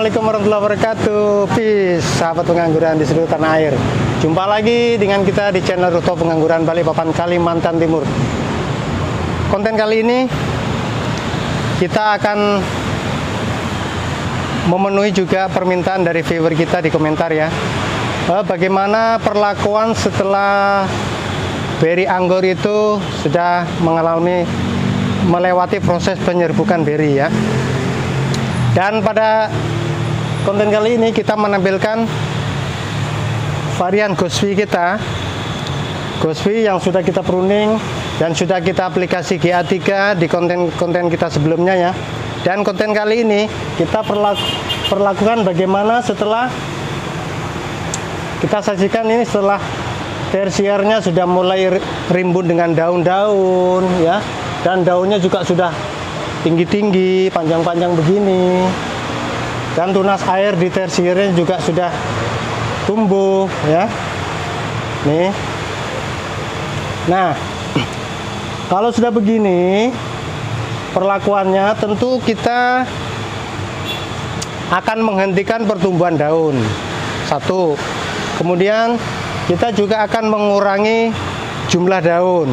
Assalamualaikum warahmatullahi wabarakatuh. Peace, sahabat pengangguran di seluruh tanah air. Jumpa lagi dengan kita di channel Rooftop Pengangguran Balikpapan, Kalimantan Timur. Konten kali ini kita akan memenuhi juga permintaan dari viewer kita di komentar ya. Bagaimana perlakuan setelah beri anggur itu sudah melewati proses penyerbukan beri ya. Dan pada konten kali ini kita menampilkan varian Ghostwi kita, Ghostwi yang sudah kita pruning dan sudah kita aplikasi GA3 di konten-konten kita sebelumnya ya. Dan konten kali ini kita perlakukan bagaimana setelah kita sajikan ini, setelah tersiernya sudah mulai rimbun dengan daun-daun ya, dan daunnya juga sudah tinggi-tinggi, panjang-panjang begini, dan tunas air di tersiernya juga sudah tumbuh ya. Nih, nah kalau sudah begini perlakuannya, tentu kita akan menghentikan pertumbuhan daun satu, kemudian kita juga akan mengurangi jumlah daun.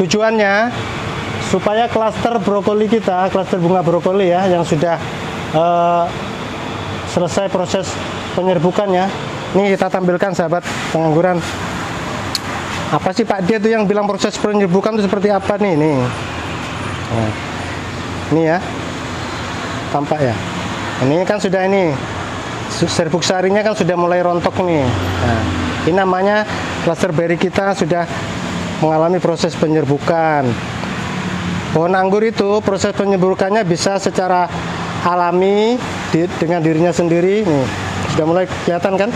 Tujuannya supaya klaster brokoli kita, klaster bunga brokoli ya, yang sudah selesai proses penyerbukannya. Ini kita tampilkan sahabat pengangguran. Apa sih Pak dia tuh yang bilang proses penyerbukan itu seperti apa nih? Nih, nah, ini ya, tampak ya. Ini kan sudah ini serbuk sarinya kan sudah mulai rontok nih. Nah, ini namanya klaster berry kita sudah mengalami proses penyerbukan. Pohon anggur itu proses penyerbukannya bisa secara alami dengan dirinya sendiri. Nih, sudah mulai kelihatan kan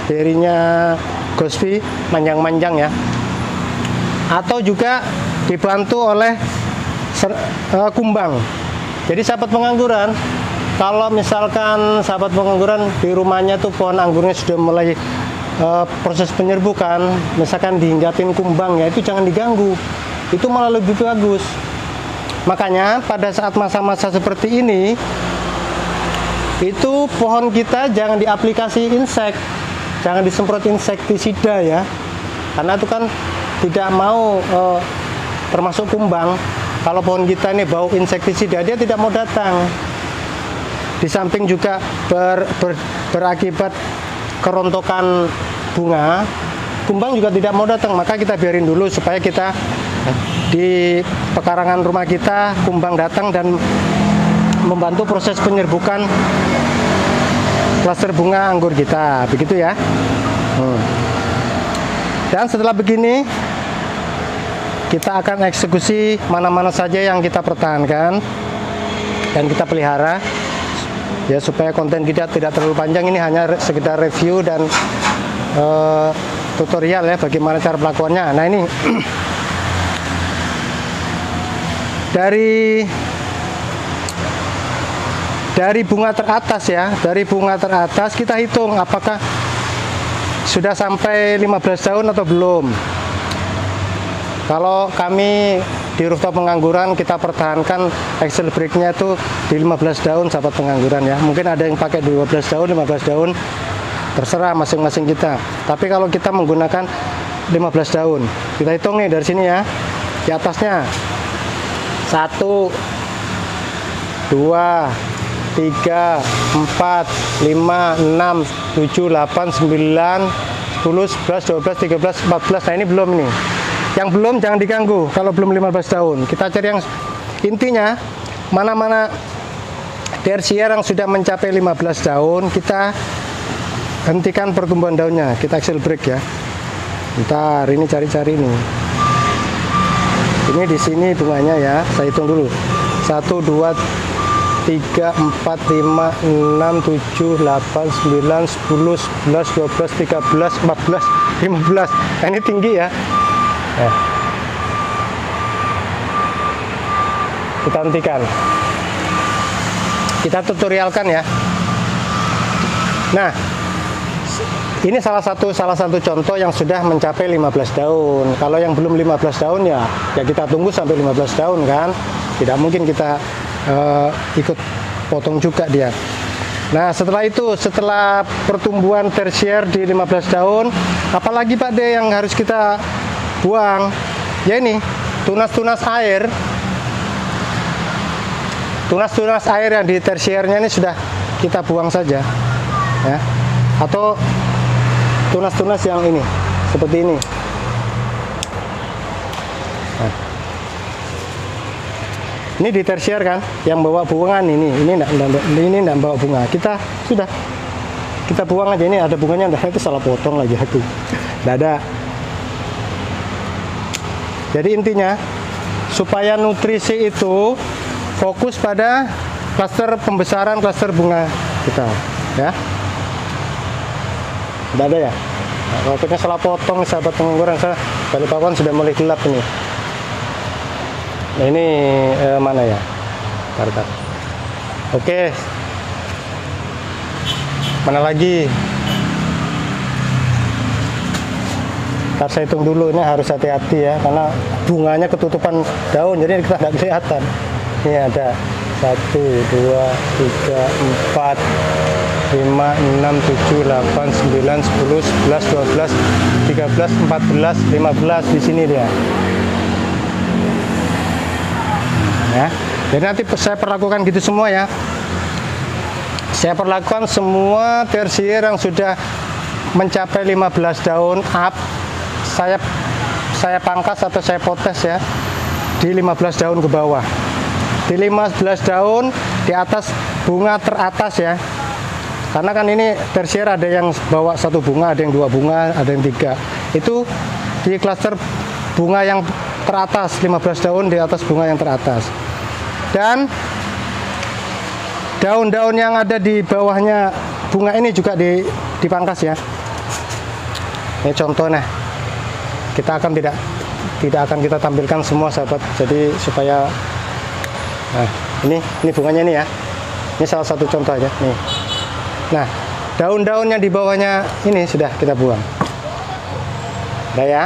berinya Ghostwi manjang-manjang ya. Atau juga dibantu oleh kumbang. Jadi sahabat pengangguran, kalau misalkan sahabat pengangguran di rumahnya tuh pohon anggurnya sudah mulai proses penyerbukan, misalkan dihinggapin kumbang ya, itu jangan diganggu. Itu malah lebih bagus. Makanya pada saat masa-masa seperti ini, itu pohon kita jangan diaplikasi insek, jangan disemprot insektisida ya, karena itu kan tidak mau termasuk kumbang. Kalau pohon kita ini bau insektisida, dia tidak mau datang. Di samping juga berakibat kerontokan bunga, kumbang juga tidak mau datang. Maka kita biarin dulu supaya kita di pekarangan rumah kita kumbang datang dan membantu proses penyerbukan klaster bunga anggur kita, begitu ya. Dan setelah begini kita akan eksekusi mana-mana saja yang kita pertahankan dan kita pelihara ya, supaya konten kita tidak terlalu panjang. Ini hanya sekedar review dan tutorial ya, bagaimana cara pelakuannya. Nah ini dari bunga teratas ya, dari bunga teratas kita hitung apakah sudah sampai 15 tahun atau belum. Kalau kami di Rooftop Pengangguran kita pertahankan Excel breaknya itu di 15 daun sahabat pengangguran ya. Mungkin ada yang pakai 12 daun, 15 daun, terserah masing-masing kita. Tapi kalau kita menggunakan 15 daun, kita hitung nih dari sini ya, di atasnya 1, 2, 3, 4, 5, 6, 7, 8, 9, 10, 11, 12, 13, 14. Nah ini belum nih. Yang belum jangan diganggu kalau belum 15 tahun. Kita cari yang intinya mana-mana tersier yang sudah mencapai 15 tahun, kita hentikan pertumbuhan daunnya. Kita Excel break ya. Ntar ini cari-cari nih. Ini di sini bunganya ya. Saya hitung dulu. 1, 2, 3, 4, 5, 6, 7, 8, 9, 10, 11, 12, 13, 14, 15. Nah, ini tinggi ya. Kita hentikan. Kita tutorialkan ya. Nah, ini salah satu contoh yang sudah mencapai 15 tahun. Kalau yang belum 15 tahun ya kita tunggu sampai 15 tahun kan. Tidak mungkin kita ikut potong juga dia. Nah, setelah itu, setelah pertumbuhan tersier di 15 daun, apalagi Pak D yang harus kita buang? Ya ini, tunas-tunas air. Tunas-tunas air yang di tersiernya ini sudah kita buang saja. Ya. Atau tunas-tunas yang ini, seperti ini. Nah. Ini di tersier kan, yang bawa bunga ini enggak bawa bunga. Kita sudah kita buang aja, ini ada bunganya, itu salah potong lagi aku. Enggak ada. Jadi intinya supaya nutrisi itu fokus pada klaster pembesaran klaster bunga kita, ya. Enggak ada ya. Nah, kalau kita salah potong sahabat pengangguran, saya Balikpapan sudah mulai gelap ini. Nah, ini mana ya? Bentar. Oke. Mana lagi? Ntar saya hitung dulu, ini harus hati-hati ya, karena bunganya ketutupan daun, jadi kita nggak kelihatan. Ini ada 1, 2, 3, 4, 5, 6, 7, 8, 9, 10, 11, 12, 13, 14, 15 di sini dia. Ya, jadi nanti saya perlakukan gitu semua ya. Saya perlakukan semua tersier yang sudah mencapai 15 daun up, saya pangkas atau saya potes ya di 15 daun ke bawah. Di 15 daun di atas bunga teratas ya. Karena kan ini tersier ada yang bawa 1 bunga, ada yang 2 bunga, ada yang 3. Itu di klaster bunga yang teratas, 15 daun di atas bunga yang teratas. Dan daun-daun yang ada di bawahnya bunga ini juga dipangkas ya. Ini contohnya. Kita akan tidak akan kita tampilkan semua sahabat. Jadi supaya ini bunganya ini ya. Ini salah satu contoh aja nih. Nah, daun-daun yang di bawahnya ini sudah kita buang. Udah ya.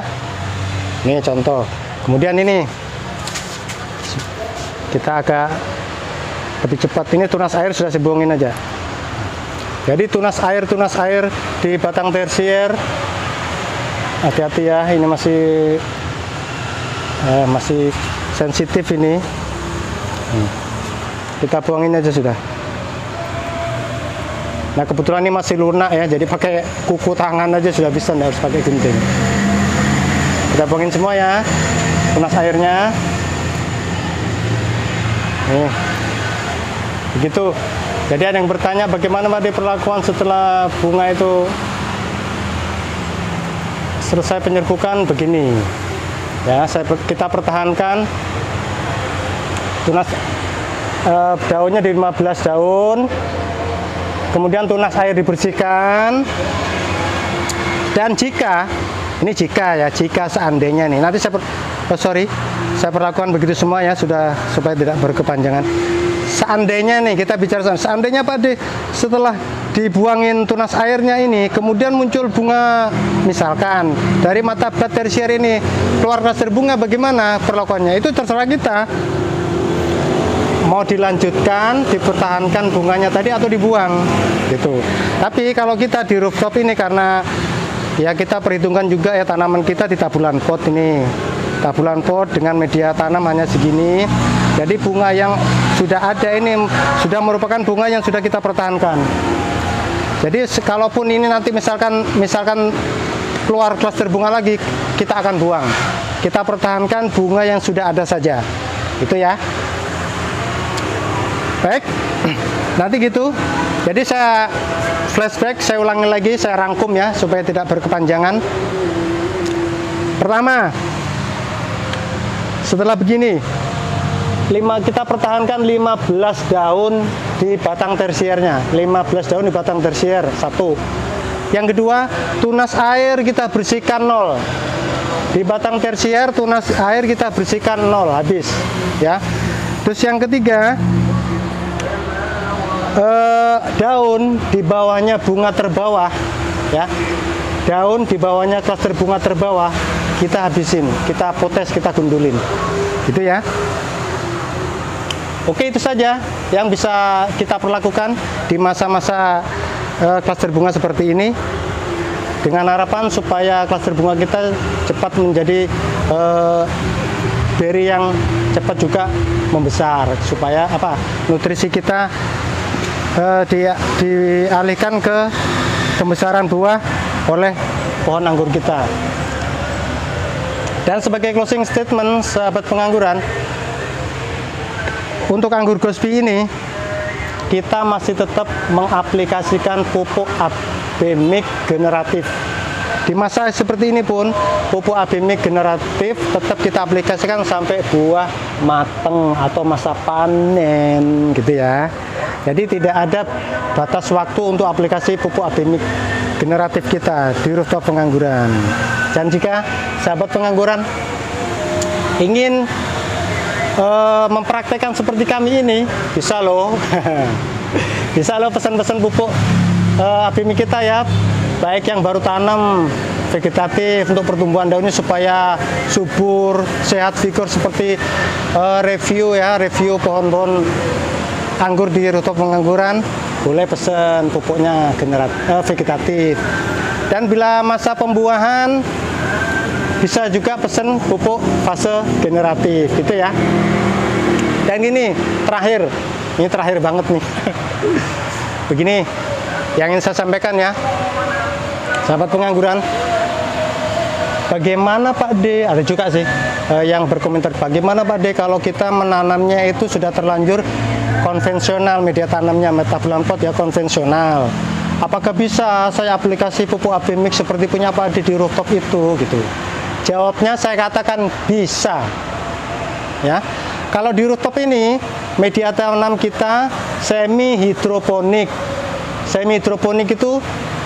Ini contoh. Kemudian ini kita agak lebih cepat, ini tunas air sudah saya buangin aja. Jadi tunas air di batang tersier, hati-hati ya, ini masih sensitif ini. Kita buangin aja sudah. Nah, kebetulan ini masih lunak ya, jadi pakai kuku tangan aja sudah bisa, nggak harus pakai gunting. Kita buangin semua ya, tunas airnya. Nih, begitu. Jadi ada yang bertanya bagaimana Pak perlakuan setelah bunga itu selesai penyerbukan begini. Ya, kita pertahankan tunas daunnya di 15 daun. Kemudian tunas air dibersihkan. Dan jika seandainya nih, nanti saya perlakukan begitu semua ya, sudah supaya tidak berkepanjangan. Seandainya nih kita bicara, seandainya Pak D setelah dibuangin tunas airnya ini, kemudian muncul bunga, misalkan dari mata bat tersier ini keluar klaster bunga, bagaimana perlakuannya? Itu terserah kita. Mau dilanjutkan, dipertahankan bunganya tadi atau dibuang, gitu. Tapi kalau kita di rooftop ini, karena ya kita perhitungkan juga ya tanaman kita di tabulan pot ini. Tabulan pot dengan media tanam hanya segini. Jadi bunga yang sudah ada ini sudah merupakan bunga yang sudah kita pertahankan. Jadi kalaupun ini nanti misalkan keluar klaster bunga lagi, kita akan buang. Kita pertahankan bunga yang sudah ada saja. Itu ya. Baik. Nanti gitu. Jadi saya flashback, saya ulangi lagi, saya rangkum ya supaya tidak berkepanjangan. Pertama, setelah begini, kita pertahankan 15 daun di batang tersiernya. 15 daun di batang tersier, 1. Yang kedua, tunas air kita bersihkan 0. Di batang tersier tunas air kita bersihkan 0, habis ya. Terus yang ketiga, daun di bawahnya bunga terbawah ya. Daun di bawahnya klaster bunga terbawah kita habisin, kita potes, kita gundulin. Gitu ya. Oke, itu saja yang bisa kita perlakukan di masa-masa klaster bunga seperti ini, dengan harapan supaya klaster bunga kita cepat menjadi beri yang cepat juga membesar, supaya nutrisi kita dialihkan ke pembesaran buah oleh pohon anggur kita. Dan sebagai closing statement, sahabat pengangguran, untuk anggur Gosby ini kita masih tetap mengaplikasikan pupuk AB mix generatif. Di masa seperti ini pun pupuk AB mix generatif tetap kita aplikasikan sampai buah mateng atau masa panen gitu ya. Jadi tidak ada batas waktu untuk aplikasi pupuk AB mix generatif kita di rooftop pengangguran. Dan jika sahabat pengangguran ingin mempraktekkan seperti kami ini, bisa loh bisa loh pesan-pesan pupuk AB mix kita ya, baik yang baru tanam vegetatif untuk pertumbuhan daunnya supaya subur, sehat, vigor, seperti review pohon-pohon anggur di rooftop pengangguran, boleh pesan pupuknya vegetatif. Dan bila masa pembuahan bisa juga pesan pupuk fase generatif gitu ya. Dan ini terakhir banget nih begini yang ingin saya sampaikan ya, sahabat pengangguran. Bagaimana Pak D, ada juga sih yang berkomentar, bagaimana Pak D kalau kita menanamnya itu sudah terlanjur konvensional, media tanamnya metabulan pot ya konvensional, apakah bisa saya aplikasi pupuk AB mix seperti punya Pak D di rooftop itu gitu? Jawabnya saya katakan bisa ya. Kalau di rooftop ini media tanam kita semi hidroponik. Semi hidroponik itu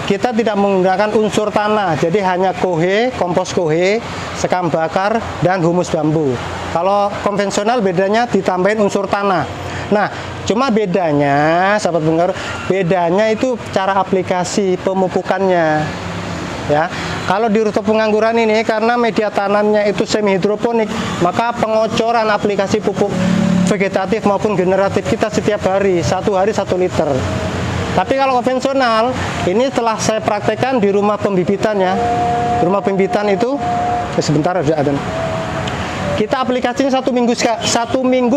kita tidak menggunakan unsur tanah, jadi hanya kohe, kompos kohe, sekam bakar, dan humus bambu. Kalau konvensional bedanya ditambahin unsur tanah. Nah, cuma bedanya, sahabat penganggur, bedanya itu cara aplikasi pemupukannya. Ya, kalau di rooftop pengangguran ini karena media tanamnya itu semi hidroponik, maka pengocoran aplikasi pupuk vegetatif maupun generatif kita setiap hari, 1 hari 1 liter. Tapi kalau konvensional, ini telah saya praktekkan di rumah pembibitan ya. Rumah pembibitan itu, sebentar ada. Kita aplikasinya 1 minggu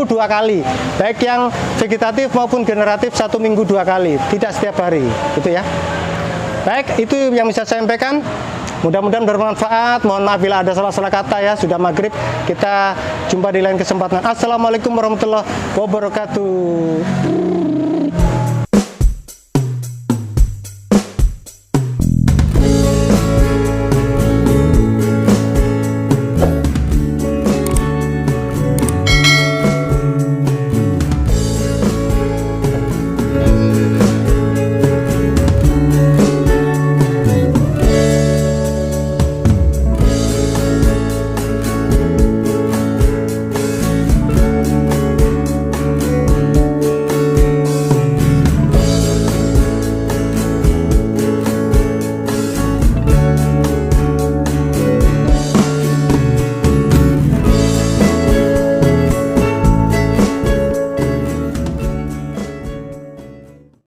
2 kali, baik yang vegetatif maupun generatif 1 minggu 2 kali, tidak setiap hari, gitu ya. Baik, itu yang bisa saya sampaikan. Mudah-mudahan bermanfaat. Mohon maaf bila ada salah-salah kata ya. Sudah maghrib, kita jumpa di lain kesempatan. Assalamualaikum warahmatullahi wabarakatuh.